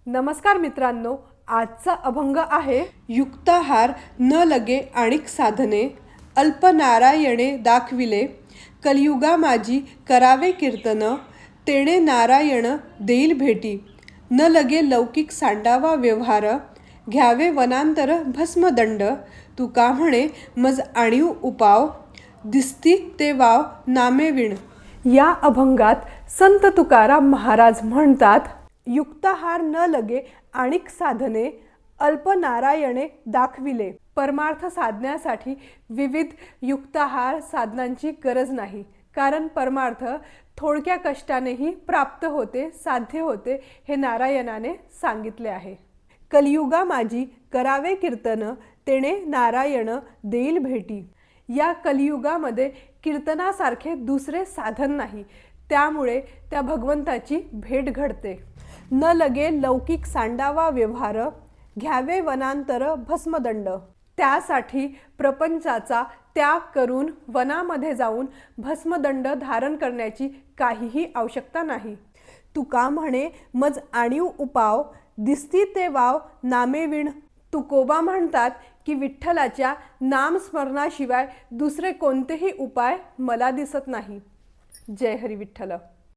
नमस्कार मित्रांनो, आजचा अभंग आहे युक्ताहार न लगे आणिक साधने, अल्पनारायणे दाखविले, कलियुगा माझी करावे कीर्तन, तेणे नारायण देईल भेटी, न लगे लौकिक सांडावा व्यवहार, घ्यावे वनांतर भस्मदंड, तुका म्हणे मज आणीव उपाव, दिसती ते वाव नामे विण. या अभंगात संत तुकाराम महाराज म्हणतात, युक्ताहार न लगे आणिक साधने, अल्पनारायणे दाखविले. परमार्थ साधण्यासाठी विविध युक्ताहार साधनांची गरज नाही, कारण परमार्थ थोडक्या कष्टानेही प्राप्त होते, साध्य होते, हे नारायणाने सांगितले आहे. कलियुगा माझी करावे कीर्तन, तेणे नारायण देईल भेटी. या कलियुगामध्ये कीर्तनासारखे दुसरे साधन नाही, त्यामुळे त्या भगवंताची भेट घडते. न लगे लौकिक सांडावा व्यवहार, घ्यावे वनांतर भस्मदंड. त्यासाठी प्रपंचाचा त्याग करून वनामध्ये जाऊन भस्मदंड धारण करण्याची काहीही आवश्यकता नाही. तुका म्हणे मज आणीव उपाव, दिसती ते वाव नामे विण. तुकोबा म्हणतात की विठ्ठलाच्या नामस्मरणाशिवाय दुसरे कोणतेही उपाय मला दिसत नाही. जय हरी विठ्ठल.